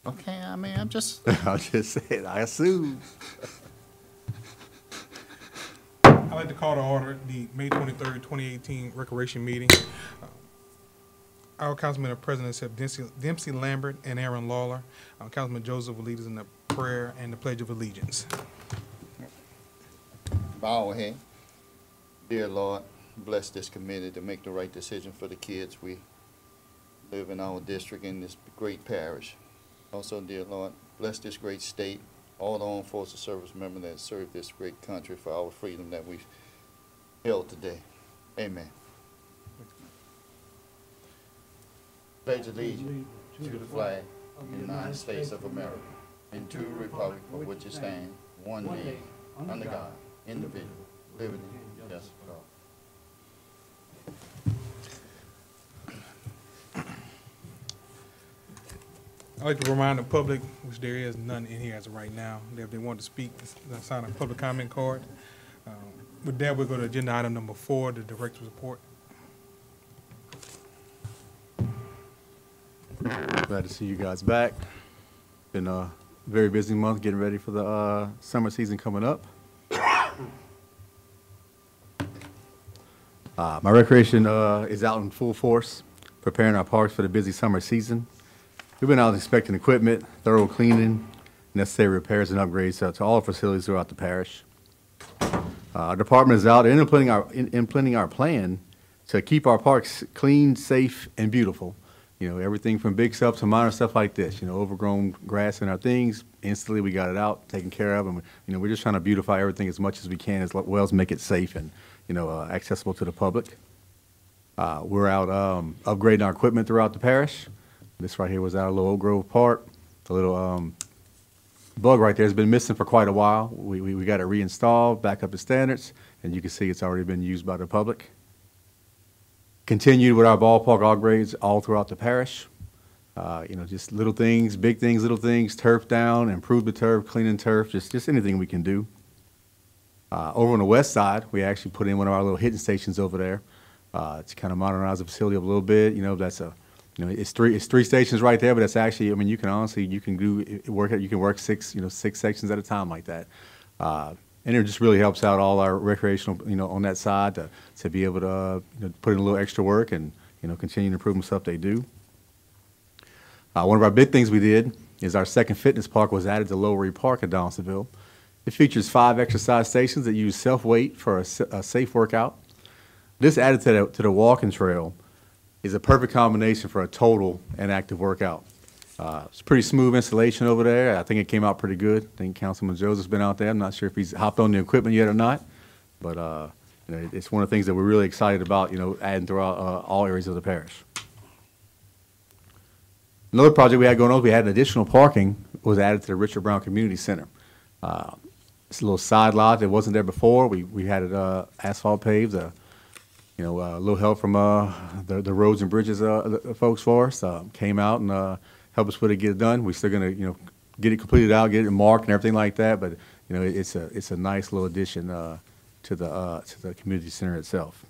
Okay, I mean, I'm just, I'm just saying, I assume. I'd like to call to order the May 23rd, 2018 Recreation meeting. Our councilmen are present except Dempsey Lambert and Aaron Lawler. Councilman Joseph will lead us in the prayer and the Pledge of Allegiance. bow our head. Dear Lord, bless this committee to make the right decision for the kids. We live in our district in this great parish. Also, dear Lord, bless this great state, all the armed forces service members that serve this great country for our freedom that we held today. Amen. Pledge allegiance to the flag of the United States of America and to the republic for which it stands, one nation, under God, indivisible, liberty, and justice for all. I'd like to remind the public, which there is none in here as of right now, that if they want to speak, sign a public comment card. With that, we'll go to agenda item number 4, the director's report. Glad to see you guys back. Been a very busy month getting ready for the summer season coming up. My recreation is out in full force, preparing our parks for the busy summer season. We've been out inspecting equipment, thorough cleaning, necessary repairs and upgrades to all facilities throughout the parish. Our department is out implementing our plan to keep our parks clean, safe, and beautiful. You know, everything from big stuff to minor stuff like this. You know, overgrown grass in our things, instantly we got it out, taken care of, and you know, we're just trying to beautify everything as much as we can, as well as make it safe and accessible to the public. We're out upgrading our equipment throughout the parish. This right here was out of Little Oak Grove Park. The little bug right there has been missing for quite a while. We got it reinstalled, back up to standards, and you can see it's already been used by the public. Continued with our ballpark upgrades all throughout the parish. Just little things, big things, little things, turf down, improve the turf, cleaning turf, just anything we can do. Over on the west side, we actually put in one of our little hitting stations over there to kind of modernize the facility up a little bit. You know, that's it's three stations right there, but that's actually, I mean, you can work six sections at a time like that. And it just really helps out all our recreational, on that side to be able to put in a little extra work and, continue to improve the stuff they do. One of our big things we did is our second fitness park was added to Lowery Park in Donaldsonville. It features 5 exercise stations that use self-weight for a safe workout. This added to the walking trail is a perfect combination for a total and active workout. It's pretty smooth installation over there. I think it came out pretty good. I think Councilman Joseph's been out there. I'm not sure if he's hopped on the equipment yet or not, but it's one of the things that we're really excited about, adding throughout all areas of the parish. Another project we had going on, we had additional parking was added to the Richard Brown Community Center. It's a little side lot that wasn't there before. We had it asphalt paved. A little help from the roads and bridges the folks for us came out and help us get it done. We're still gonna get it completed out, get it marked and everything like that. But it's a nice little addition to the community center itself.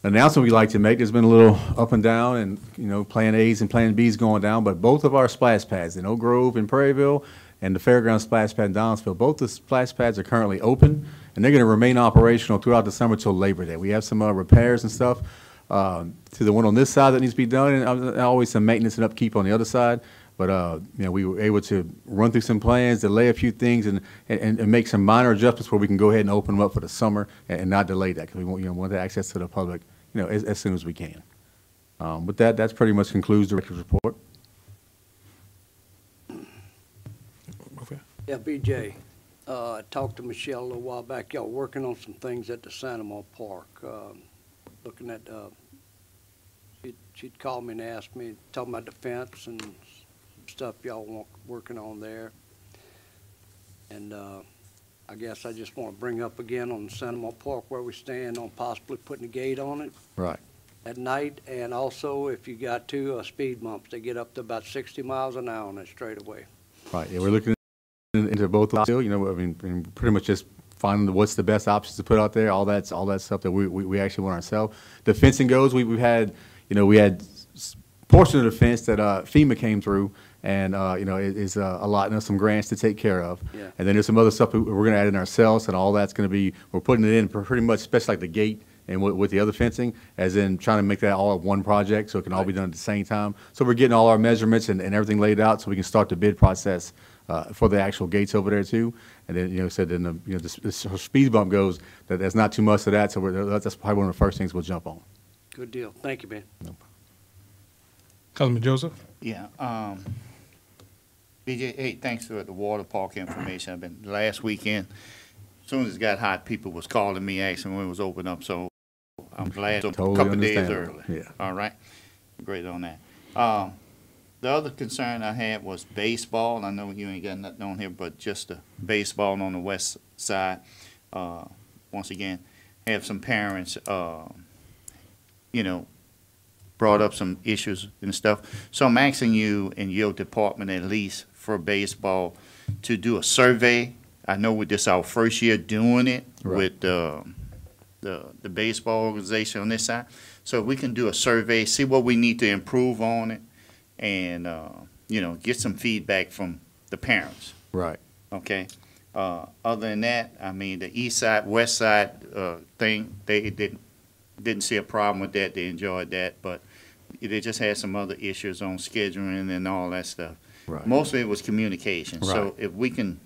An announcement we'd like to make: there's been a little up and down, and Plan A's and Plan B's going down. But both of our splash pads in Oak Grove and Prairieville, and the Fairgrounds splash pad in Donaldsonville, both the splash pads are currently open, and they're going to remain operational throughout the summer till Labor Day. We have some repairs and stuff to the one on this side that needs to be done, and always some maintenance and upkeep on the other side. But we were able to run through some plans, delay a few things, and make some minor adjustments where we can go ahead and open them up for the summer and not delay that, because we want the access to the public as soon as we can. With that, that's pretty much concludes the director's report. Okay. Yeah, BJ, I talked to Michelle a little while back. Y'all working on some things at the Santamar Park. Looking at, she'd called me and asked me, talking about the fence and some stuff y'all working on there. And I guess I just want to bring up again on Santamar Park where we stand on possibly putting a gate on it. Right. At night, and also if you got two speed bumps, they get up to about 60 miles an hour on that straightaway. Right. Yeah, we're looking into both of them. Pretty much just finding what's the best options to put out there. All that stuff that we actually want ourselves. The fencing goes. We had portion of the fence that FEMA came through and, you know, is allotting us some grants to take care of. Yeah. And then there's some other stuff that we're going to add in ourselves, and all that's going to be, we're putting it in for pretty much, especially like the gate and with the other fencing, as in trying to make that all one project so it can all be done at the same time. So we're getting all our measurements and everything laid out so we can start the bid process for the actual gates over there too. And then, you know, said then the speed bump goes, that's not too much of that, so that's probably one of the first things we'll jump on. Good deal. Thank you, man. Councilman Joseph? Yeah, BJ, hey, thanks for the water park information. I've been, last weekend, as soon as it got hot, people was calling me, asking when it was open up, so I'm glad a Totally couple days understandable. early. Yeah. All right, great on that. The other concern I had was baseball. I know you ain't got nothing on here, but just the baseball on the west side. Once again, have some parents, you know, brought up some issues and stuff. So I'm asking you in your department, at least for baseball, to do a survey. I know with this our first year doing it Right. with the baseball organization on this side. So we can do a survey, see what we need to improve on it, and you know, get some feedback from the parents. Right. Okay. Other than that, I mean, the east side, west side thing, they didn't see a problem with that. They enjoyed that, but they just had some other issues on scheduling and all that stuff. Right. Mostly it was communication. Right. So if we can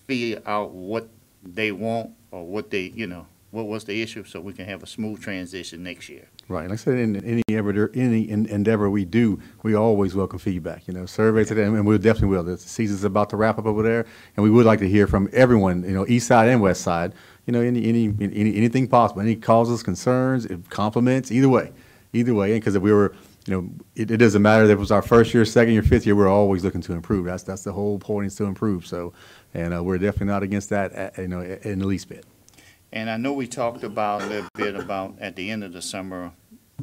figure out what they want or what they, you know, what was the issue, so we can have a smooth transition next year. Right. Like I said, in any endeavor we do, we always welcome feedback. You know, surveys today, and we definitely will. The season's about to wrap up over there, and we would like to hear from everyone. You know, east side and west side. You know, anything possible, any causes, concerns, compliments, either way. And because if we were, you know, it doesn't matter if it was our first year, second year, fifth year. We're always looking to improve. That's the whole point, is to improve. So, and we're definitely not against that. You know, in the least bit. And I know we talked about a little bit about at the end of the summer,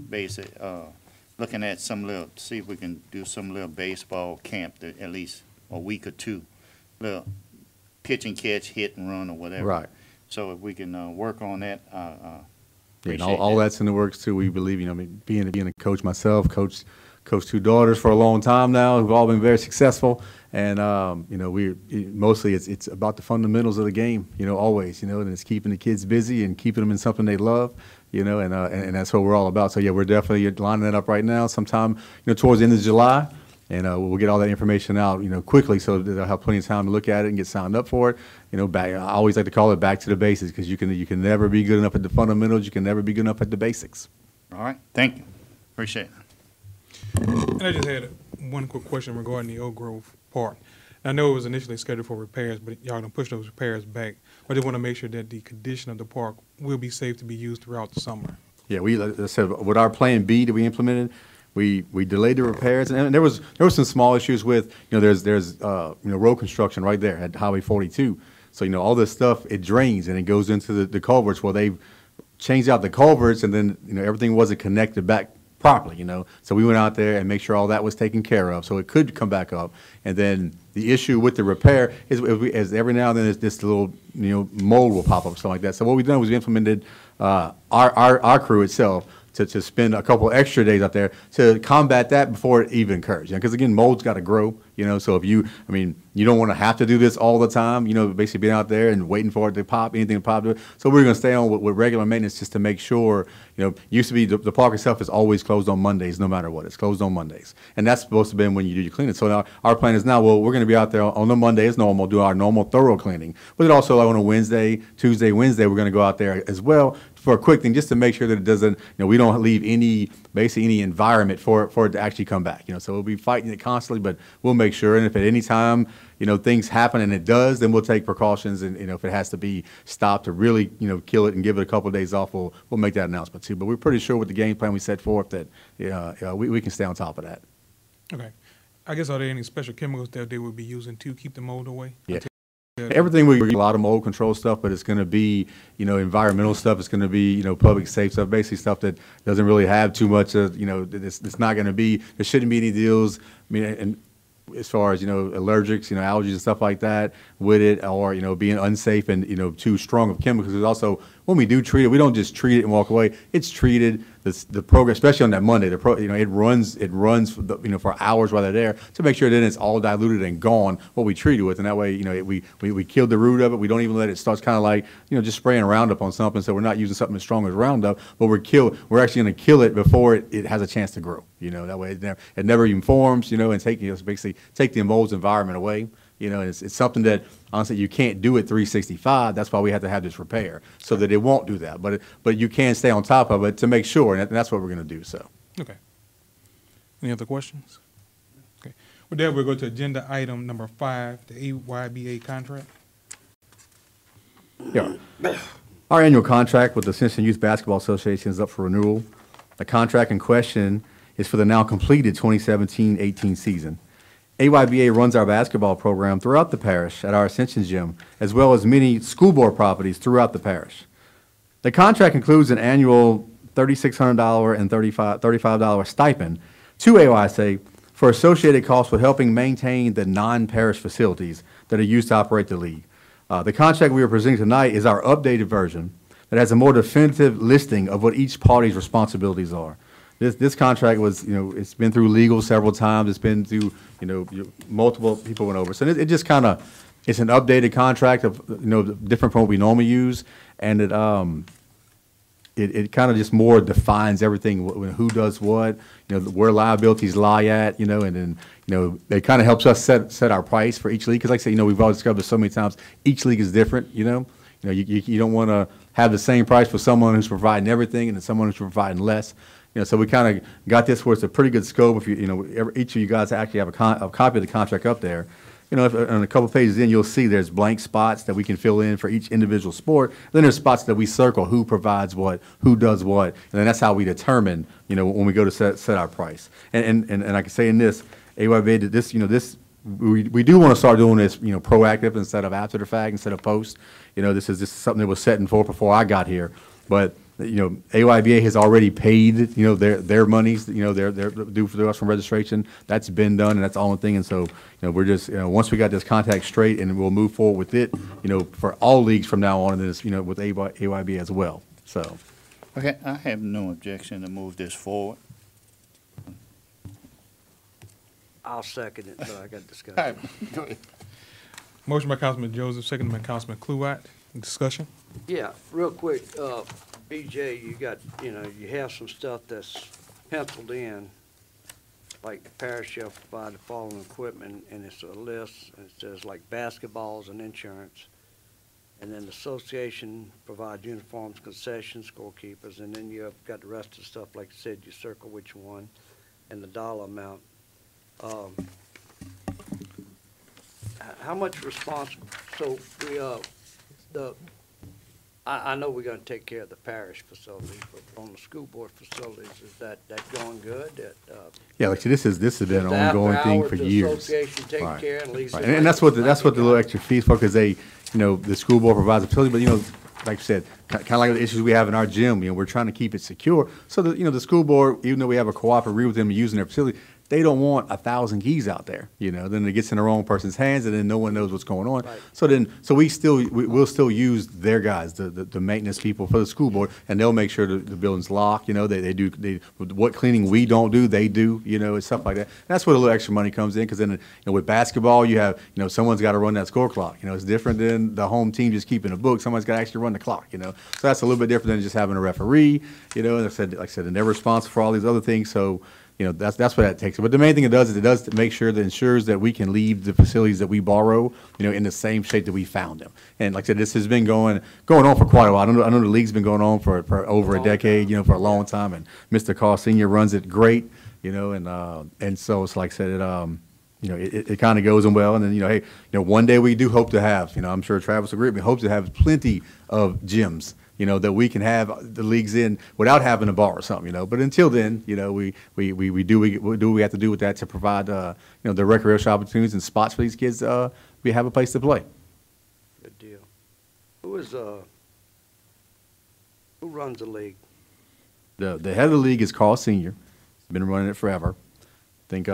looking at see if we can do some little baseball camp, at least a week or two, little pitch and catch, hit and run or whatever. Right. So if we can work on that, Yeah, appreciate and all that. that's in the works too. We believe, you know, I mean, being a coach myself, coached two daughters for a long time now, who've all been very successful. And, you know, mostly it's about the fundamentals of the game, you know, always, you know, and it's keeping the kids busy and keeping them in something they love, you know, and that's what we're all about. So, yeah, we're definitely lining that up right now sometime, you know, towards the end of July. And we'll get all that information out, you know, quickly, so that they'll have plenty of time to look at it and get signed up for it. You know, I always like to call it back to the basics, because you can never be good enough at the fundamentals. You can never be good enough at the basics. All right, thank you. Appreciate it. And I just had one quick question regarding the Oak Grove Park. I know it was initially scheduled for repairs, but y'all done pushed those repairs back. I just want to make sure that the condition of the park will be safe to be used throughout the summer. Yeah, like I said, with our Plan B that we implemented, we delayed the repairs, and there was some small issues with, you know, there's you know, road construction right there at Highway 42. So, you know, all this stuff, it drains and it goes into the culverts. Well, they've changed out the culverts, and then, you know, everything wasn't connected back properly, you know. So we went out there and make sure all that was taken care of, so it could come back up. And then the issue with the repair is every now and then this little, you know, mold will pop up, something like that. So what we've done was we implemented our crew itself to spend a couple extra days out there to combat that before it even occurs. Because, again, mold's got to grow, you know, so if you don't want to have to do this all the time, you know, basically being out there and waiting for it to pop, anything to pop. So we're going to stay on with regular maintenance just to make sure, you know, used to be the park itself is always closed on Mondays, no matter what. It's closed on Mondays. And that's supposed to be when you do your cleaning. So now our plan is now, well, we're going to be out there on the Monday as normal, do our normal thorough cleaning. But then also, like, on a Wednesday, Tuesday, Wednesday, we're going to go out there as well for a quick thing, just to make sure that it doesn't, you know, we don't leave basically any environment for it to actually come back, you know. So we'll be fighting it constantly, but we'll make sure. And if at any time, you know, things happen and it does, then we'll take precautions. And, you know, if it has to be stopped to really, you know, kill it and give it a couple of days off, we'll make that announcement too. But we're pretty sure with the game plan we set forth that we can stay on top of that. Okay. I guess, are there any special chemicals that they would be using to keep the mold away? Yeah. Everything we a lot of mold control stuff, but it's going to be, you know, environmental stuff. It's going to be, you know, public safe stuff, basically stuff that doesn't really have too much of, you know, it's not going to be, there shouldn't be any deals. I mean, and as far as, you know, allergics, you know, allergies and stuff like that with it, or, you know, being unsafe and, you know, too strong of chemicals. There's also, when we do treat it, we don't just treat it and walk away. It's treated, the program, especially on that Monday, it runs for for hours while they're there to make sure that it's all diluted and gone, what we treat it with. And that way, we kill the root of it. We don't even let it start kind of like, just spraying Roundup on something. So we're not using something as strong as Roundup, but we're actually going to kill it before it has a chance to grow. That way it never even forms, and basically take the mold's environment away. And it's something that, honestly, you can't do at 365. That's why we have to have this repair, so that it won't do that. But you can stay on top of it to make sure, and that's what we're going to do, so. Okay. Any other questions? Okay. With that, we'll go to agenda item number 5, the AYBA contract. Yeah. Our annual contract with the Cincinnati Youth Basketball Association is up for renewal. The contract in question is for the now completed 2017-18 season. AYBA runs our basketball program throughout the parish at our Ascension Gym, as well as many school board properties throughout the parish. The contract includes an annual $3,600 and $35 stipend to AYSA for associated costs with helping maintain the non-parish facilities that are used to operate the league. The contract we are presenting tonight is our updated version that has a more definitive listing of what each party's responsibilities are. This contract was, it's been through legal several times. It's been through, multiple people went over. So it just kind of, it's an updated contract of, different from what we normally use. And it kind of just more defines everything, who does what, where liabilities lie at, and then, it kind of helps us set our price for each league. Because like I say, we've always discovered so many times, each league is different, you don't want to have the same price for someone who's providing everything and then someone who's providing less. So we kind of got this where it's a pretty good scope. If each of you guys actually have a copy of the contract up there. If, on a couple of pages in, you'll see there's blank spots that we can fill in for each individual sport. Then there's spots that we circle who provides what, who does what, and then that's how we determine, when we go to set our price. And I can say in this, AYBA did this, we do want to start doing this, proactive instead of after the fact, instead of post. This is something that was set in for before I got here, but. AYBA has already paid, their monies, they're due for us from registration. That's been done, and that's the only thing. And so, we're just, once we got this contact straight, and we'll move forward with it, for all leagues from now on, and then it's, with AYBA as well. So. Okay, I have no objection to move this forward. I'll second it, so I got discussion. All right, go ahead. Motion by Councilman Joseph, seconded by Councilman Kluwat. Discussion? Yeah, real quick, BJ, you got, you have some stuff that's penciled in, like the parish shall provide the following equipment, and it's a list, and it says like basketballs and insurance. And then the association provides uniforms, concessions, scorekeepers, and then you have got the rest of the stuff, like I said, you circle which one, and the dollar amount. How much responsible, so I know we're gonna take care of the parish facilities, but on the school board facilities, is that going good? Yeah, like this has been an ongoing thing for years. Association take Right. care, and at least. Right. And that's what the little extra fees for, because they, the school board provides a facility, but like you said, kind of like the issues we have in our gym, we're trying to keep it secure. So that, the school board, even though we have a cooperative agreement with them using their facility, they don't want 1,000 keys out there, then it gets in the wrong person's hands, and then no one knows what's going on. Right. So we'll still use their guys, the maintenance people for the school board, and they'll make sure the building's locked. They do what cleaning we don't do, they do. It's stuff like that. And that's where a little extra money comes in, because then with basketball, you have someone's got to run that score clock. It's different than the home team just keeping a book. Someone's got to actually run the clock. So that's a little bit different than just having a referee. Like I said, and they're responsible for all these other things. So. That's what that takes. But the main thing it does is to make sure that ensures that we can leave the facilities that we borrow, in the same shape that we found them. And like I said, this has been going on for quite a while. I know the league's been going on for over a decade, for a long time. And Mr. Carl Sr. runs it great, and so it's like I said, it kind of goes on well. And then, hey, one day we do hope to have, I'm sure Travis agreed, we hope to have plenty of gyms, that we can have the leagues in without having to borrow something, But until then, we do what we have to do with that to provide, the recreational opportunities and spots for these kids. We have a place to play. Good deal. Who runs the league? The head of the league is Carl Sr. He's been running it forever. I think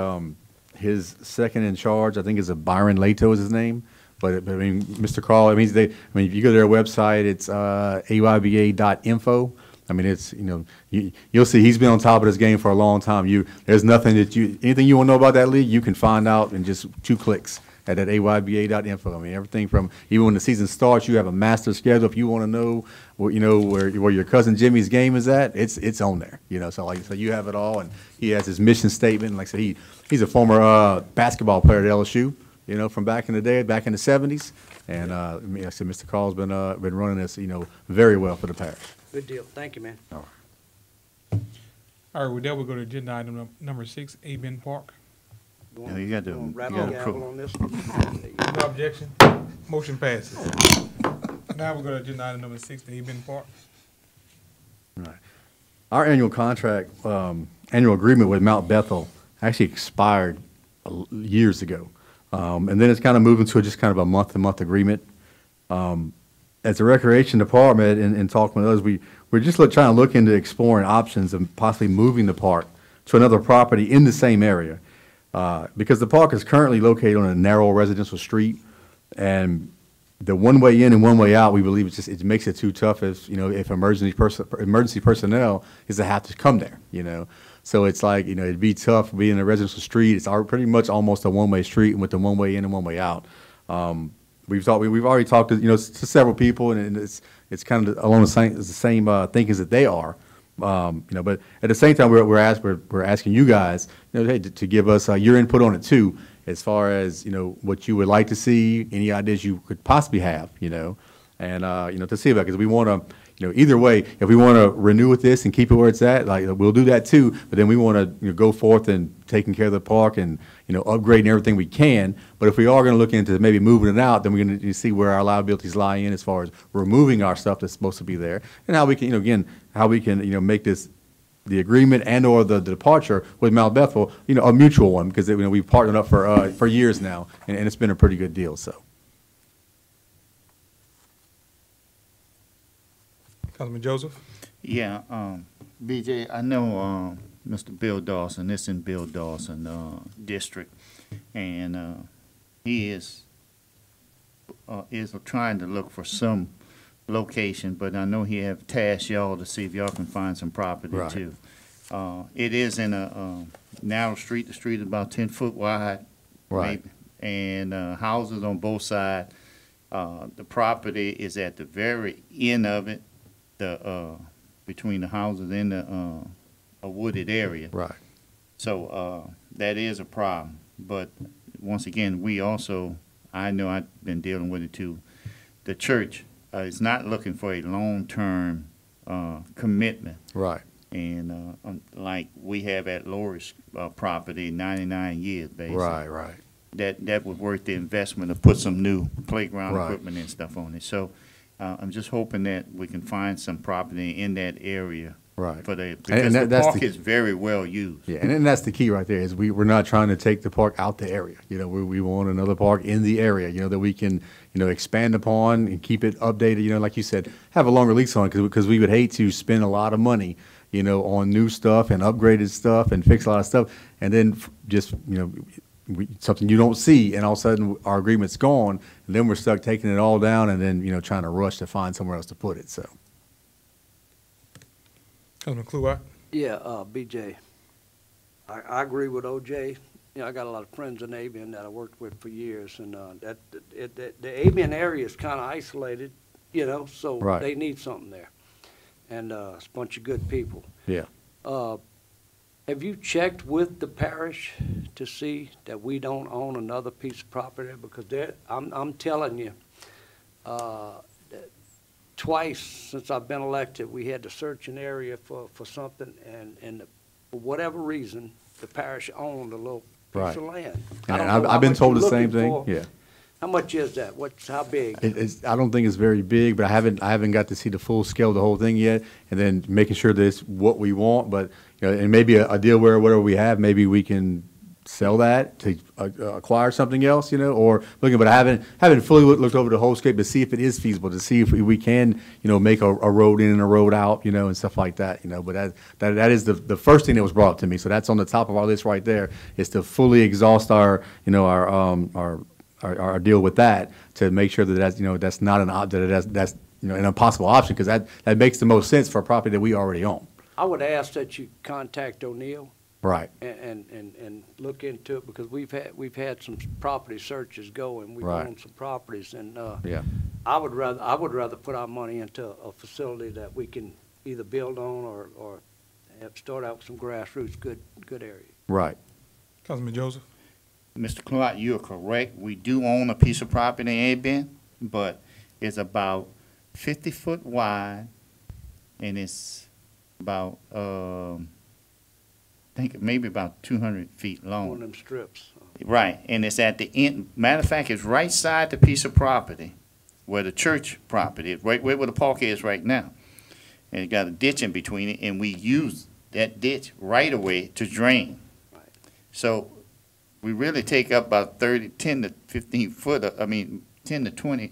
his second in charge, is Byron Lato is his name. But I mean, Mr. Carl, I mean, if you go to their website, it's ayba.info. I mean, it's, you'll see he's been on top of this game for a long time. There's nothing anything you want to know about that league, you can find out in just 2 clicks at that ayba.info. I mean, everything from, even when the season starts, you have a master schedule. If you want to know, where your cousin Jimmy's game is at, it's on there, So you have it all, and he has his mission statement. And like I said, he's a former basketball player at LSU, from back in the day, back in the 70s. And I said, Mr. Carl's been running this, very well for the parish. Good deal. Thank you, man. All All right, with that, we'll go to agenda item number 6, A-Bin Park. Yeah, you got to- Rattle you the gotta gavel approve. on this one. No objection. Motion passes. Now we'll go to agenda item number 6, the A-Bin Park. right. Our annual contract, annual agreement with Mount Bethel actually expired years ago. And then it's kind of moved into just kind of a month-to-month agreement. As a recreation department and talking with others, we're just trying to look into exploring options of possibly moving the park to another property in the same area. Because the park is currently located on a narrow residential street, and the one way in and one way out, we believe it makes it too tough if emergency personnel is to have to come there, So it's like, it'd be tough being in a residential street. It's pretty much almost a one-way street, and with the one way in and one way out. We've already talked to several people, and it's kind of along the same thinkings that they are. But at the same time, we're asking you guys, hey, to give us your input on it too, as far as what you would like to see, any ideas you could possibly have, and to see about, because we want to, either way, if we want to renew with this and keep it where it's at, like, we'll do that too. But then we want to go forth and taking care of the park and upgrading everything we can. But if we are going to look into maybe moving it out, then we're going to see where our liabilities lie in as far as removing our stuff that's supposed to be there, and how we can make this, the agreement and or the departure with Mount Bethel, a mutual one, because we've partnered up for years now, and it's been a pretty good deal. So. Councilman Joseph? Yeah, BJ, I know Mr. Bill Dawson, it's in Bill Dawson district, and he is trying to look for some location, but I know he have tasked y'all to see if y'all can find some property Right. too. It is in a narrow street. The street is about 10 foot wide. Right. maybe, and houses on both sides. The property is at the very end of it, between the houses and a wooded area. Right. So that is a problem. But once again, I know I've been dealing with it too. The church is not looking for a long-term commitment. Right. And like we have at Lori's property, 99 years, basically. Right. That was worth the investment to put some new playground Right. equipment and stuff on it. So I'm just hoping that we can find some property in that area. Right. Because the that's park is very well used. Yeah, and that's the key right there, is we're not trying to take the park out the area. We want another park in the area, that we can, expand upon and keep it updated, like you said, have a longer lease on it, because we would hate to spend a lot of money, on new stuff and upgraded stuff and fix a lot of stuff, and then just, something you don't see, and all of a sudden our agreement's gone, and then we're stuck taking it all down and then, trying to rush to find somewhere else to put it, so. Councilman Kluwat? Yeah, BJ, I agree with OJ. I got a lot of friends in Avian that I worked with for years, and the Avian area is kind of isolated, so Right. they need something there. And it's a bunch of good people. Yeah. Have you checked with the parish to see that we don't own another piece of property? Because I'm telling you, twice since I've been elected, we had to search an area for something, and for whatever reason, the parish owned a little piece Right. of land. And I don't know how I've been much told you're the same looking thing, for. yeah. How much is that? How big? I don't think it's very big, but I haven't got to see the full scale of the whole thing yet, and then making sure that it's what we want, but, and maybe a deal where whatever we have, maybe we can sell that to acquire something else, or looking, but I haven't fully looked over the whole scape to see if it is feasible, to see if we can, make a road in and a road out, and stuff like that, but that is the first thing that was brought up to me, so that's on the top of our list right there, is to fully exhaust our or deal with that to make sure that that's, that's not that's an impossible option, because that makes the most sense for a property that we already own. I would ask that you contact O'Neill Right. and look into it, because we've had some property searches going. We've Right. owned some properties, and Yeah. I would rather put our money into a facility that we can either build on or start out with some grassroots good area. Right. Councilman Joseph? Mr. Clark, you're correct. We do own a piece of property in Bend, but it's about 50 foot wide, and it's about, I think maybe about 200 feet One long. of them strips. Right, and it's at the end, matter of fact, it's right side the piece of property where the church property is, right where the park is right now. And it got a ditch in between it, and we use that ditch right away to drain. Right. So we really take up about 10 to 15 foot, 10 to 20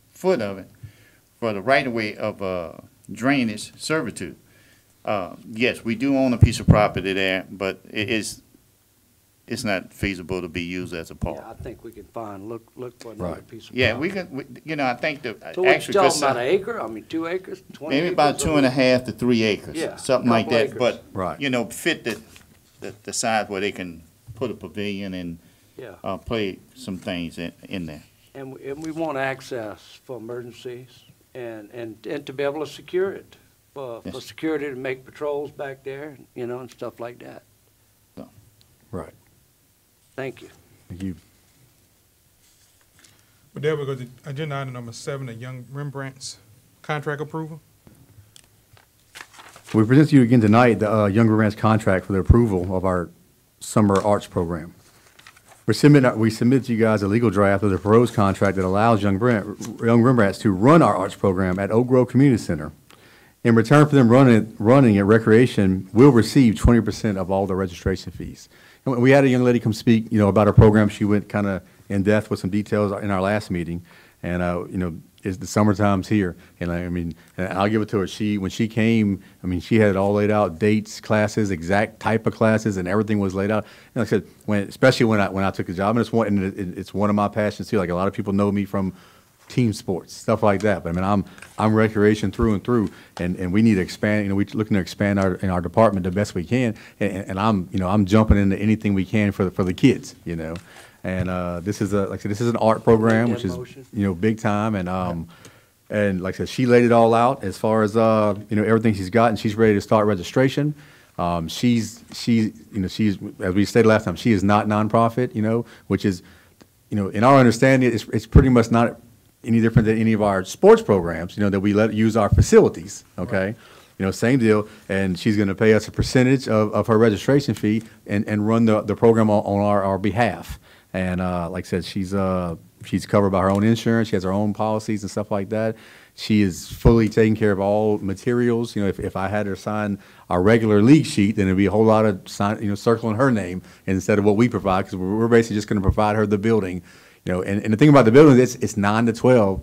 foot of it for the right of way of drainage servitude. Yes, we do own a piece of property there, but it's not feasible to be used as a park. Yeah, I think we can look for another Right. piece of Yeah, property. I think the, So what you actually, talking about, an acre? I mean, 2 acres, 20 acres? maybe about 2.5 to 3 acres. Yeah, Something like couple that, acres. but, Right. fit the size where they can put a pavilion and, Yeah, play some things in there. and we want access for emergencies and to be able to secure it. For Yes. security, to make patrols back there, and stuff like that. Right. Thank you. Thank you. But there we go to agenda item number 7, the Young Rembrandt's contract approval. We present to you again tonight the Young Rembrandt's contract for the approval of our summer arts program. We submit to you guys a legal draft of the proposed contract that allows Young Rembrandt's to run our arts program at Oak Grove Community Center. In return for them running it, Recreation will receive 20% of all the registration fees. And we had a young lady come speak, about our program. She went kind of in depth with some details in our last meeting. And, it's the summertime's here. And and I'll give it to her. When she came, she had it all laid out, dates, classes, exact type of classes, and everything was laid out. And like I said, especially when I took the job, and it's one of my passions too. Like, a lot of people know me from team sports, stuff like that. But I'm recreation through and through, and we need to expand. We're looking to expand in our department the best we can. And I'm jumping into anything we can for the kids. And this is this is an art program, Make which that is motion. big time. And like I said, she laid it all out as far as everything she's got, and she's ready to start registration. She's as we stated last time, she is not nonprofit. Which is in our understanding, it's pretty much not any different than any of our sports programs, that we let use our facilities, okay? Same deal, and she's gonna pay us a percentage of her registration fee and run the program on our behalf. And, like I said, she's covered by her own insurance, she has her own policies and stuff like that. She is fully taking care of all materials. If I had her sign our regular league sheet, then it'd be a whole lot of circling her name instead of what we provide, because we're basically just gonna provide her the building. And the thing about the building is it's 9 to 12.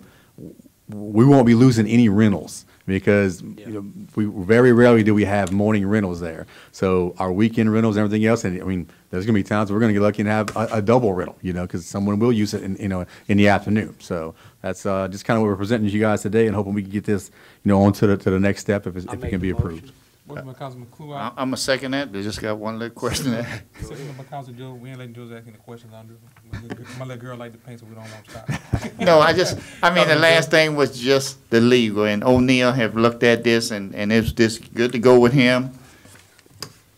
We won't be losing any rentals because we very rarely do we have morning rentals there. So our weekend rentals and everything else, and there's gonna be times we're gonna get lucky and have a double rental, because someone will use it in the afternoon. So that's just kind of what we're presenting to you guys today, and hoping we can get this on to the next step if I I it make can be the approved. motion. Motion by Councilman Kluwer, I'm a second that, but just got one little question there. second by Councilman Joe. We ain't letting Joe ask any questions, Andrew. My little girl like to paint, so we don't want to stop. No, the last thing was just the legal, and O'Neill have looked at this, and is this good to go with him?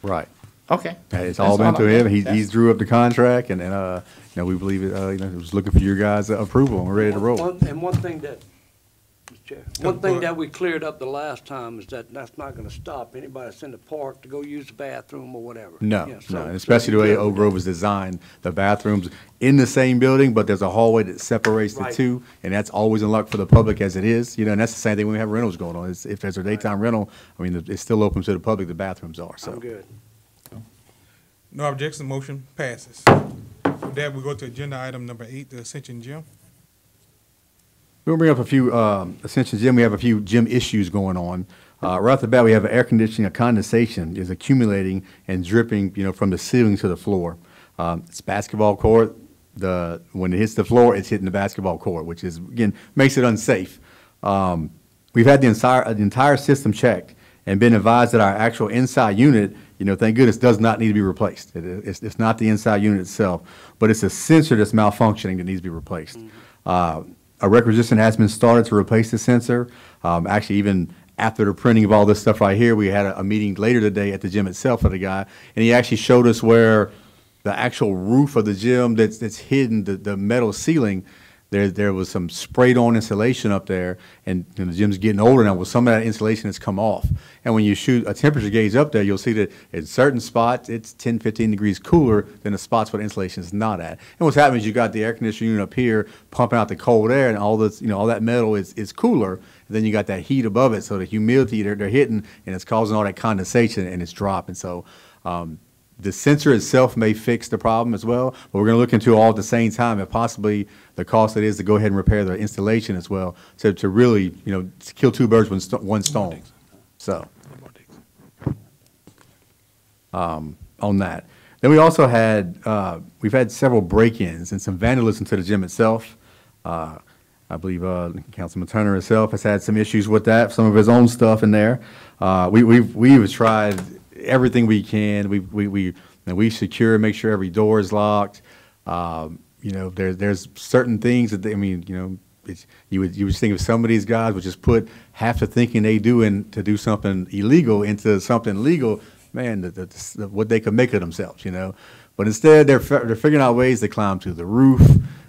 Right. Okay. It's all been to him. He's drew up the contract, and we believe it. It was looking for your guys' approval, and we're ready to roll. One thing that, Mr. Chair, one Go thing ahead. that we cleared up the last time is that's not gonna stop anybody that's in the park to go use the bathroom or whatever. No, Yeah, no, so- and especially the way Oak Grove was designed, the bathrooms in the same building, but there's a hallway that separates the Right. two, and that's always unlocked for the public as it is, and that's the same thing when we have rentals going on. If there's a daytime rental, it's still open to the public, the bathrooms are, so. I'm good. No objection, motion passes. With that, we go to agenda item number 8, the Ascension Gym. We'll bring up a few, Ascension Gym, we have a few gym issues going on. Right off the bat, we have air conditioning, condensation is accumulating and dripping, from the ceiling to the floor. It's basketball court, when it hits the floor, it's hitting the basketball court, which is, again, makes it unsafe. We've had the entire system checked and been advised that our actual inside unit, thank goodness, does not need to be replaced. It's not the inside unit itself, but it's a sensor that's malfunctioning that needs to be replaced. A requisition has been started to replace the sensor. Actually, even after the printing of all this stuff right here, we had a meeting later today at the gym itself with a guy, and he actually showed us where the actual roof of the gym that's hidden, the metal ceiling, there was some sprayed on insulation up there, and the gym's getting older now. Well, some of that insulation has come off. And when you shoot a temperature gauge up there, you'll see that in certain spots, it's 10, 15 degrees cooler than the spots where the insulation is not at. And what's happening is you got the air conditioning unit up here pumping out the cold air, and all this, all that metal is cooler. And then you got that heat above it, so the humidity they're hitting, and it's causing all that condensation, and it's dropping. So the sensor itself may fix the problem as well, but we're going to look into all at the same time, and possibly the cost it is to go ahead and repair the installation as well, to really, kill two birds with one stone. So, on that. Then we also had, we've had several break-ins and some vandalism to the gym itself. I believe Councilman Turner himself has had some issues with that, some of his own stuff in there. We've tried everything we can. We secure, make sure every door is locked. There's certain things that you would think of some of these guys would just put half the thinking they do to do something illegal into something legal. Man, what they could make of themselves, But instead, they're figuring out ways to climb to the roof,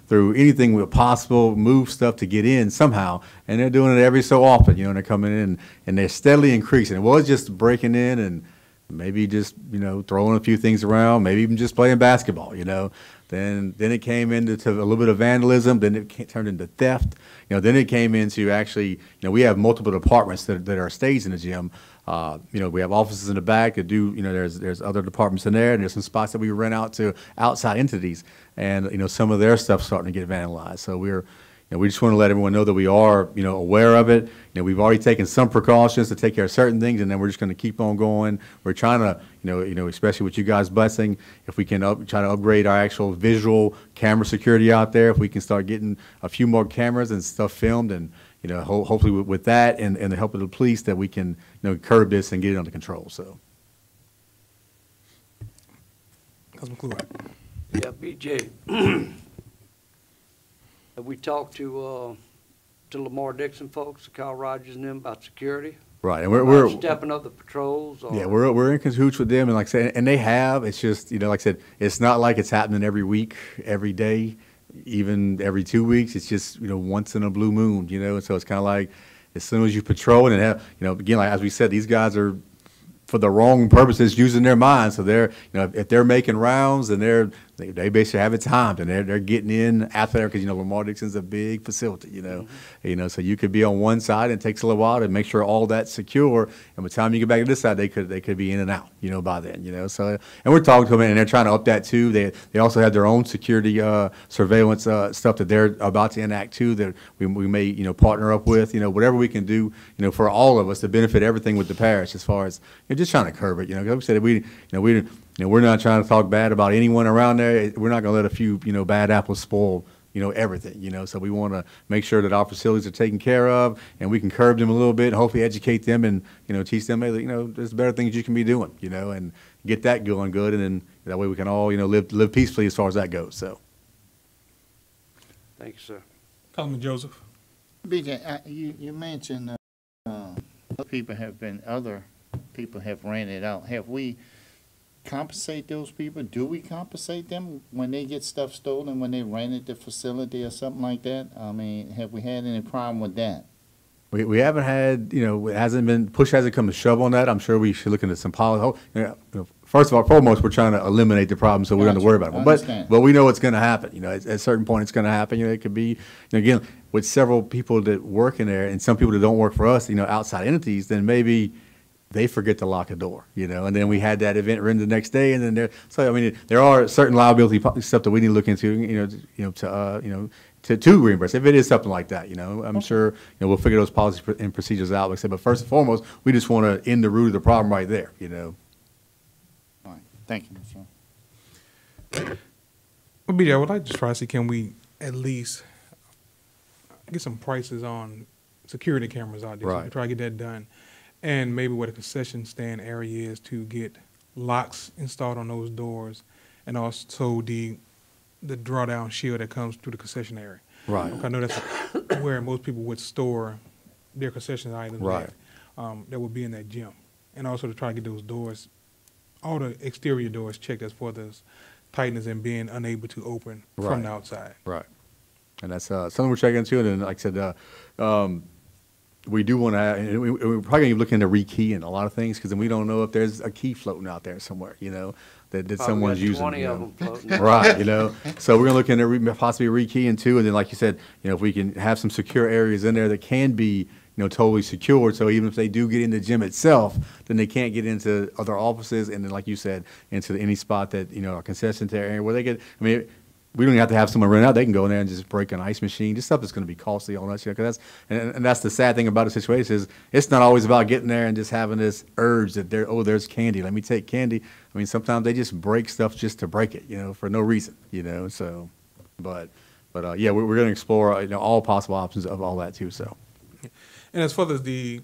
through anything possible, move stuff to get in somehow, and they're doing it every so often, and they're coming in and they're steadily increasing. It was just breaking in and maybe just, throwing a few things around, maybe even just playing basketball, Then it came into a little bit of vandalism, then it turned into theft. Then it came into actually, we have multiple departments that are staged in the gym. We have offices in the back that do, there's other departments in there, and there's some spots that we rent out to outside entities. And, some of their stuff's starting to get vandalized. So we just want to let everyone know that we are, aware of it. We've already taken some precautions to take care of certain things, and then we're just going to keep on going. We're trying to, especially with you guys blessing, if we can try to upgrade our actual visual camera security out there, if we can start getting a few more cameras and stuff filmed, and hopefully with that and the help of the police, that we can curb this and get it under control. So, Councilman Kluwer. Yeah, BJ. Have we talked to Lamar Dixon folks, Kyle Rogers and them about security? Right, and we're stepping up the patrols? Or? Yeah, we're in cahoots with them, and like I said, and they have. It's just, like I said, it's not like it's happening every week, every day, even every 2 weeks. It's just, once in a blue moon, and so it's kind of like as soon as you patrol and have, again, like as we said, these guys are for the wrong purposes using their minds. So they're, if they're making rounds, and they basically have it timed, and they're getting in after there, because Lamar Dixon's a big facility, so you could be on one side, and it takes a little while to make sure all that's secure, and by the time you get back to this side, they could be in and out, by then, so, and we're talking to them, and they're trying to up that too. They also have their own security surveillance stuff that they're about to enact too, that we may partner up with, whatever we can do, for all of us to benefit everything with the parish, as far as just trying to curb it. Like we said, we're not trying to talk bad about anyone around there. We're not going to let a few, bad apples spoil, everything, So we want to make sure that our facilities are taken care of, and we can curb them a little bit, and hopefully educate them, and, teach them, hey, there's better things you can be doing, and get that going good, and then that way we can all, live peacefully as far as that goes, so. Thank you, sir. Councilman Joseph. BJ, you mentioned other people have rented out. Have we compensate those people? Do we compensate them when they get stuff stolen, when they rented the facility or something like that? I mean, have we had any problem with that? We haven't had, it hasn't been, push hasn't come to shove on that. I'm sure we should look into some policy. First of all, foremost, we're trying to eliminate the problem, so we don't have to worry about it. But we know it's going to happen. At a certain point, it's going to happen. It could be, again, with several people that work in there, and some people that don't work for us, outside entities, then maybe they forget to lock a door, and then we had that event run the next day, and then there are certain liability stuff that we need to look into, to reimburse if it is something like that, I'm sure, we'll figure those policies and procedures out, like I said, but first and foremost, we just want to end the root of the problem right there, All right, thank you, Mr. Well, BJ, I would like to try to see, can we at least get some prices on security cameras out there? So we Right. try to get that done. And maybe where the concession stand area is to get locks installed on those doors, and also the drawdown shield that comes through the concession area. Right. I know that's where most people would store their concession items. Right. That would be in that gym. And also to try to get those doors, all the exterior doors checked as far as tightness and being unable to open Right. from the outside. Right. And that's something we're checking into. And then, like I said, we do want to, and we're probably going to be looking into rekeying a lot of things, because then we don't know if there's a key floating out there somewhere, you know, that Probably someone's got using. 20 You of know. them floating. Right, you know. So we're going to look into possibly rekeying too. And then, like you said, you know, if we can have some secure areas in there that can be, you know, totally secured. So even if they do get in the gym itself, then they can't get into other offices. And then, like you said, into any spot that, you know, a concession area where they get, I mean, we don't even have to have someone run out. They can go in there and just break an ice machine. Just stuff that's going to be costly on us. You know, 'cause and that's the sad thing about the situation is it's not always about getting there and just having this urge that there's candy. Let me take candy. I mean, sometimes they just break stuff just to break it, you know, for no reason, you know. So, but yeah, we're going to explore, you know, all possible options of all that too. So, And as far as the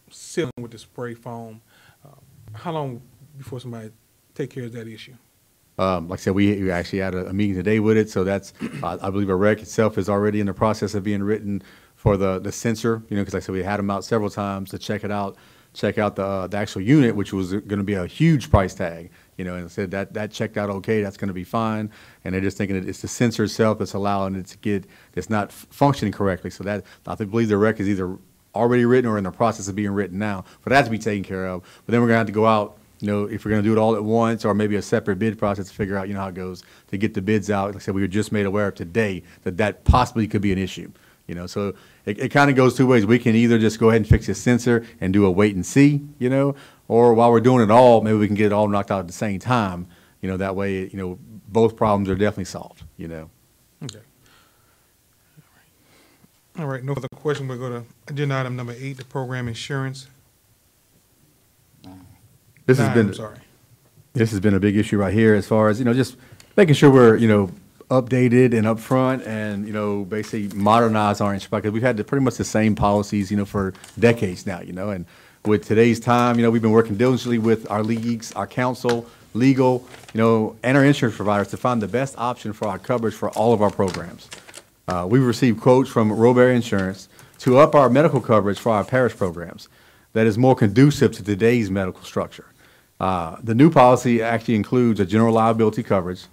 sealing with the spray foam, how long before somebody take care of that issue? like I said, we actually had a meeting today with it. So that's, I believe a rec itself is already in the process of being written for the sensor, you know, because like I said, we had them out several times to check it out, check out the actual unit, which was going to be a huge price tag, you know, and said that checked out okay, that's going to be fine. And they're just thinking that it's the sensor itself that's allowing it to get, it's not functioning correctly. So that, I believe the rec is either already written or in the process of being written now, for that to be taken care of. But then we're going to have to go out, you know, if we're going to do it all at once, or maybe a separate bid process to figure out, you know, how it goes, to get the bids out. Like I said, we were just made aware of today that possibly could be an issue, you know. So it kind of goes two ways. We can either just go ahead and fix the sensor and do a wait and see, you know, or while we're doing it all, maybe we can get it all knocked out at the same time, you know, that way, you know, both problems are definitely solved, you know. Okay. All right, no further question. We'll go to agenda item number 8, the program insurance. This has 9, been, I'm sorry. this has been a big issue right here as far as, you know, just making sure we're, you know, updated and upfront and, you know, basically modernize our insurance, because we've had pretty much the same policies, you know, for decades now, you know, and with today's time, you know, we've been working diligently with our leagues, our council, legal, you know, and our insurance providers to find the best option for our coverage for all of our programs. We've received quotes from Roberry Insurance to up our medical coverage for our parish programs that is more conducive to today's medical structure. The new policy actually includes a general liability coverage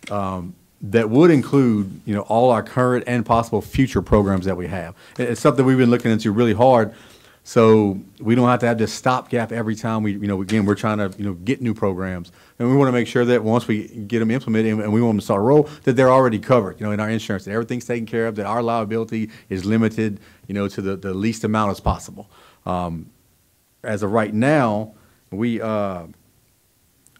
that would include, you know, all our current and possible future programs that we have. It's something we've been looking into really hard, so we don't have to have this stopgap every time we, you know, again, we're trying to, you know, get new programs. And we want to make sure that once we get them implemented and we want them to start a roll, that they're already covered, you know, in our insurance, that everything's taken care of, that our liability is limited, you know, to the least amount as possible. As of right now, we're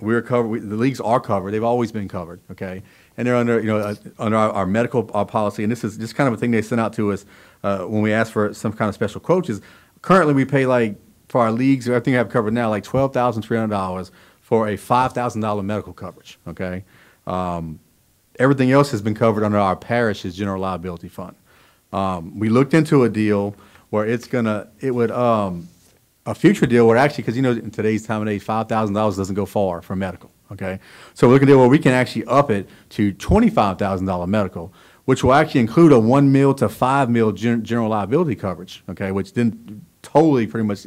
covered, the leagues are covered, they've always been covered, okay? And they're under, you know, under our medical policy, and this is just kind of a thing they sent out to us when we asked for some kind of special quotes. Is currently we pay, like, for our leagues, everything I have covered now, like $12,300 for a $5,000 medical coverage, okay? Everything else has been covered under our parish's general liability fund. We looked into a deal where a future deal where actually, because, you know, in today's time and age, $5,000 doesn't go far for medical, okay? So we're looking at a deal where we can actually up it to $25,000 medical, which will actually include a $1 million to $5 million general liability coverage, okay? Which then totally pretty much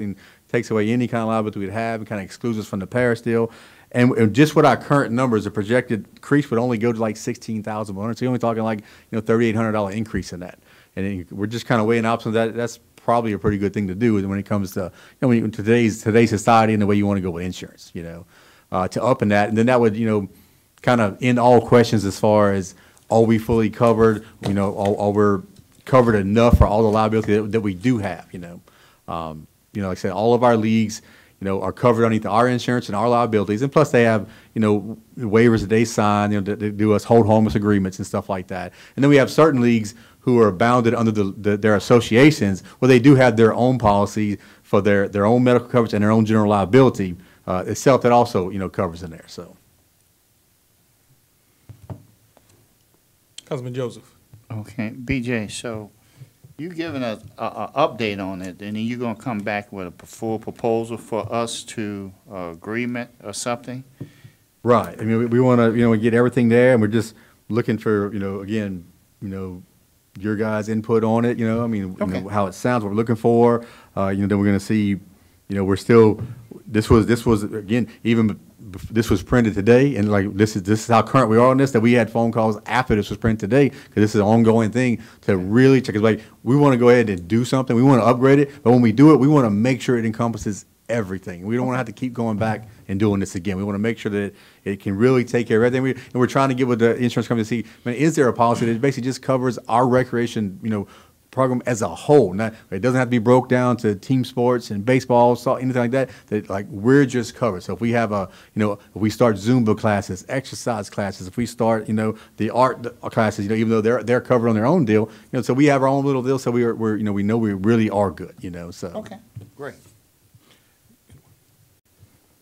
takes away any kind of liability we'd have and kind of excludes us from the parish deal. And just with our current numbers, the projected increase would only go to like $16,100. So you're only talking like, you know, $3,800 increase in that. And we're just kind of weighing options. That's probably a pretty good thing to do when it comes to, you know, today's society and the way you want to go with insurance, you know, to up in that. And then that would, you know, kind of end all questions as far as, are we fully covered? You know, are we covered enough for all the liability that we do have, you know? You know, like I said, all of our leagues, you know, are covered underneath our insurance and our liabilities. And plus they have, you know, waivers that they sign, you know, that do us hold harmless agreements and stuff like that. And then we have certain leagues who are bounded under their associations where they do have their own policy for their own medical coverage and their own general liability itself that also, you know, covers in there, so. Councilman Joseph. Okay, BJ, so you giving us a update on it, and then you gonna come back with a full proposal for us to, agreement or something? Right. I mean, we want to, you know, get everything there, and we're just looking for, you know, again, you know, your guys' input on it, you know, I mean, you know, Okay. how it sounds, what we're looking for. You know, then we're going to see, you know, we're still, this was, again, this was printed today, and like, this is how current we are on this, that we had phone calls after this was printed today, because this is an ongoing thing to really check. It's like, we want to go ahead and do something, we want to upgrade it, but when we do it, we want to make sure it encompasses everything. We don't want to have to keep going back and doing this again. We want to make sure that it can really take care of everything. And we're trying to get with the insurance company to see, I mean, is there a policy that basically just covers our recreation, you know, program as a whole? Not, it doesn't have to be broke down to team sports and baseball, so anything like that, that like we're just covered. So if we have if we start Zumba classes, exercise classes, if we start, you know, the art classes, you know, even though they're covered on their own deal, you know, so we have our own little deal, so we're you know, we know we really are good, you know, so. Okay, great.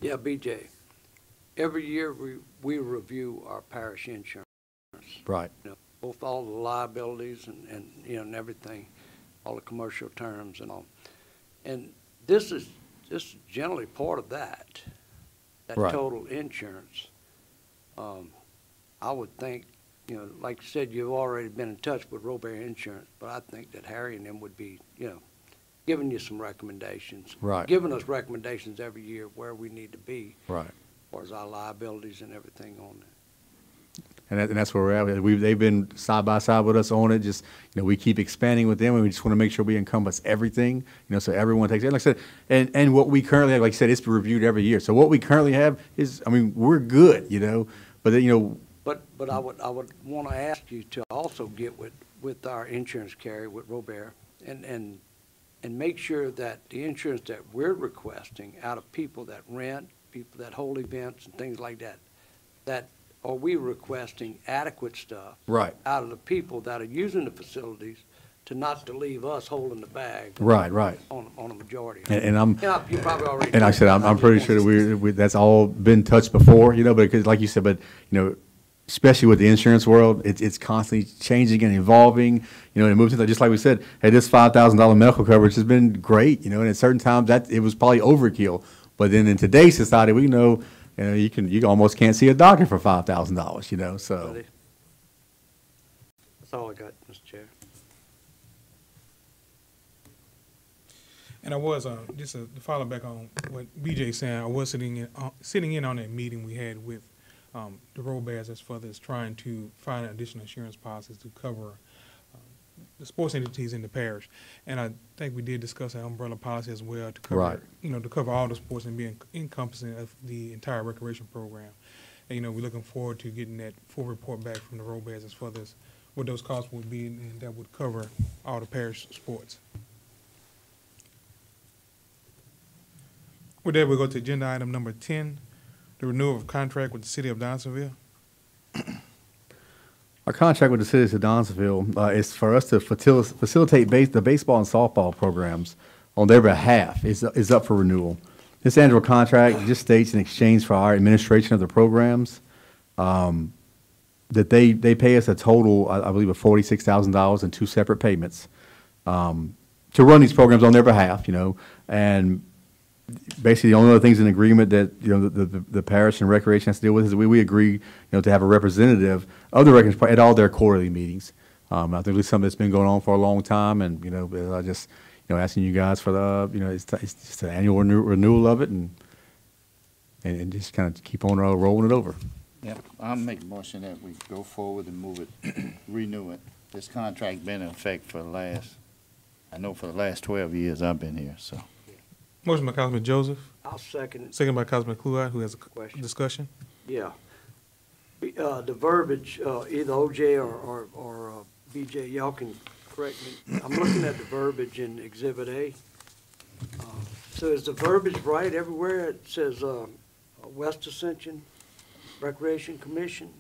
Yeah, BJ, every year we review our parish insurance, Right. you know, both all the liabilities and, you know, and everything, all the commercial terms and all. And this is generally part of that Right. total insurance. I would think, you know, like you said, you've already been in touch with Robert Insurance, but I think that Harry and them would be, you know, giving you some recommendations. Right. Giving us recommendations every year where we need to be. Right. As far as our liabilities and everything on it. And that's where we're at. They've been side by side with us on it. Just, you know, we keep expanding with them, and we just want to make sure we encompass everything, you know, so everyone takes it. Like I said, and what we currently have, like I said, it's reviewed every year. So what we currently have is, I mean, we're good, you know, but then, you know. But I would want to ask you to also get with our insurance carrier, with Robert, and make sure that the insurance that we're requesting out of people that rent, people that hold events and things like that, that are we requesting adequate stuff Right. out of the people that are using the facilities to not to leave us holding the bag Right. on a majority. And I'm. Yeah, you probably already. And like I said, I'm pretty sure that that's all been touched before, you know, because like you said, but, you know, especially with the insurance world, it's constantly changing and evolving, you know, and it moves into, just like we said, hey, this $5,000 medical coverage has been great, you know, and at certain times that it was probably overkill. But then in today's society, we know, you know, you almost can't see a doctor for $5,000, you know, so. That's all I got, Mr. Chair. And I was, just to follow back on what BJ saying, I was sitting in on that meeting we had with the Robears as far as trying to find additional insurance policies to cover the sports entities in the parish. And I think we did discuss an umbrella policy as well to cover, Right. you know, to cover all the sports and be encompassing of the entire recreation program. And, you know, we're looking forward to getting that full report back from the Robears as far as what those costs would be, and that would cover all the parish sports. With that, we'll go to agenda item number 10, the renewal of contract with the city of Donaldsonville. Our contract with the city of Donaldsonville is for us to facilitate the baseball and softball programs on their behalf is up for renewal. This annual contract just states in exchange for our administration of the programs that they pay us a total, I believe, of $46,000 in two separate payments to run these programs on their behalf, you know, and basically, the only other things in agreement that, you know, the parish and recreation has to deal with is we agree, you know, to have a representative of the recreation at all their quarterly meetings. I think it's something that's been going on for a long time, and, you know, I just, you know, asking you guys for the, you know, it's just an annual renewal of it, and just kind of keep on rolling it over. Yeah, I'll make a motion that we go forward and move it, renew it. This contract been in effect for the last 12 years I've been here, so. Motion by Councilman Joseph, I'll second it. second by Councilman Kluat, who has a Question. discussion. Yeah. The verbiage, either OJ or BJ, y'all can correct me. I'm looking at the verbiage in Exhibit A. So is the verbiage right everywhere? It says West Ascension Recreation Commission,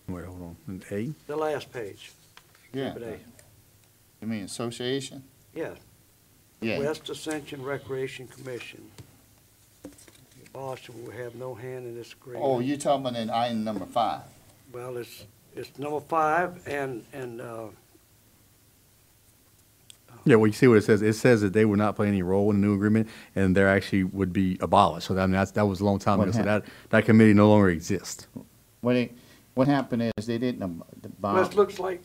Wait, hold on. A? the last page. Yeah. Exhibit You mean association? A. Yeah, Yeah. West Ascension Recreation Commission. Boston will have no hand in this agreement. Oh, you're talking about in item number 5? Well, it's number 5 and, Yeah, well, you see what it says. It says that they would not play any role in the new agreement, and they actually would be abolished. So I mean, that was a long time What ago. So happened? that committee no longer exists. What happened is they didn't, well, it looks like,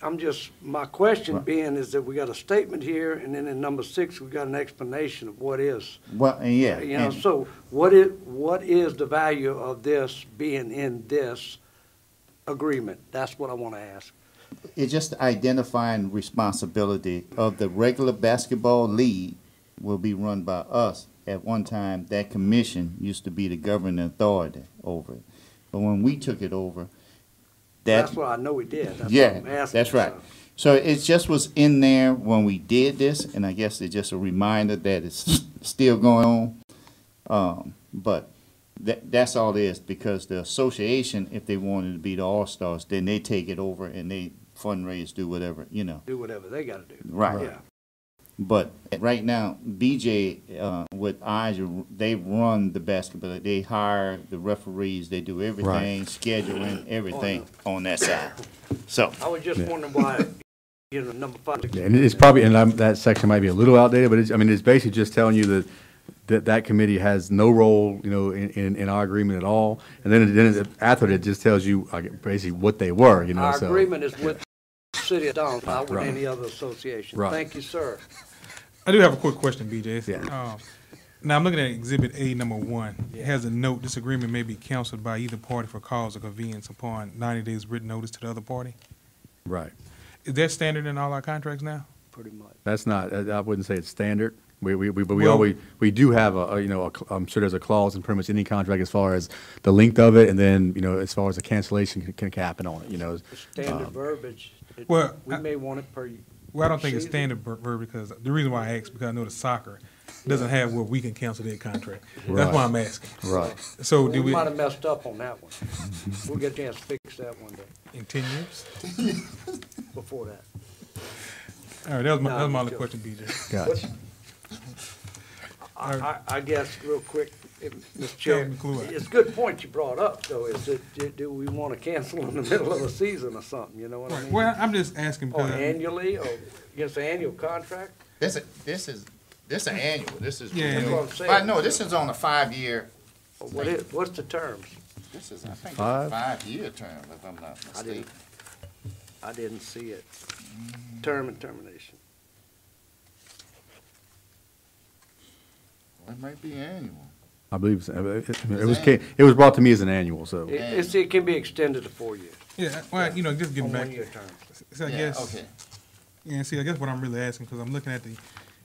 my question Right. being is that we got a statement here, and then in number 6, we got an explanation of what is. well, and yeah. You know, and- so what is the value of this being in this agreement? That's what I want to ask. It's just identifying responsibility of the regular basketball league will be run by us. At one time, that commission used to be the governing authority over it. But when we took it over, That's what I know we did. That's what yeah, I'm asking, that's right. so. So it just was in there when we did this, and I guess it's just a reminder that it's still going on. But that's all it is, because the association, if they wanted to be the All-Stars, then they take it over and they fundraise, do whatever, you know. Do whatever they got to do. Right. Yeah. But right now, BJ, with Ija, they run the basketball. They hire the referees. They do everything, scheduling, everything on that side. So, I was just wondering why, number 5. Yeah, and it's probably, and that section might be a little outdated, but it's, I mean, it's basically just telling you that committee has no role, in our agreement at all. And then after it just tells you basically what they were, Our so. agreement is with the city of Donald, not with Right. any other association. Right. Thank you, sir. I do have a quick question, BJ. Yeah. Now, I'm looking at Exhibit A, number 1. It has a note, this agreement may be canceled by either party for cause or convenience upon 90 days written notice to the other party. Right. Is that standard in all our contracts now? Pretty much. That's not, I wouldn't say it's standard. But we Well- always, we do have I'm sure there's a clause in pretty much any contract as far as the length of it, and then, as far as the cancellation can happen on it, The standard verbiage, Well, we may want it per. Well, I don't think it's season. standard verb because the reason why I asked, because I know the soccer doesn't have where we can cancel their contract. Right. That's why I'm asking. Right. So We do we, might have messed up on that one. We'll get a chance to fix that one day, in 10 years? before that. All right, that was my No, other I'm question, BJ. Gotcha. I guess, real quick, Mr. Chair, McClure. it's a good point you brought up, though, is that, do we want to cancel in the middle of a season or something, you know what I Right. mean? Well, I'm just asking Or because, annually, or against the annual contract? this is an annual. This is. Yeah. That's what I'm saying. But no, this is on a 5-year. Or what's the terms? This is, I think, Five? a 5-year term, if I'm not I didn't, mistaken. I didn't see it. Term and termination. It might be annual. I believe it was brought to me as an annual, so. It can be extended to 4 years, yeah, well, just getting on back. 1-year terms. So I Yeah, guess, okay. yeah, see, I guess what I'm really asking, because I'm looking at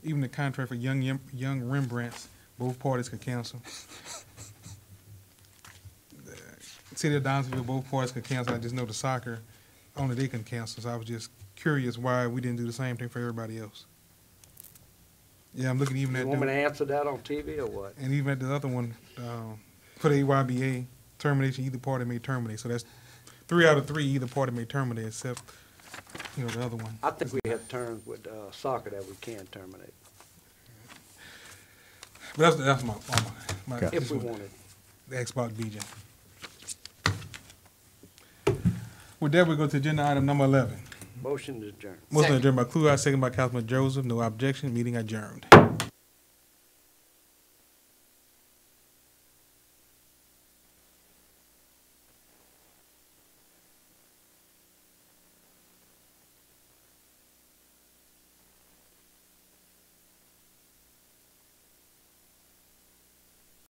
even the contract for young Rembrandts, both parties could cancel. The City of Donaldsonville, both parties could cancel. I just know the soccer, only they can cancel. So I was just curious why we didn't do the same thing for everybody else. Yeah, I'm looking even You at, want me to answer that on TV or what? and even at the other one, for the AYBA, termination, either party may terminate. So that's 3 out of 3, either party may terminate, except, the other one. I think we have terms with soccer that we can terminate, But that's my Okay. if we wanted. the Xbox BJ. With that, we go to agenda item number 11. Motion to adjourn. Motion adjourned by Clue, second by Councilman Joseph. No objection. Meeting adjourned.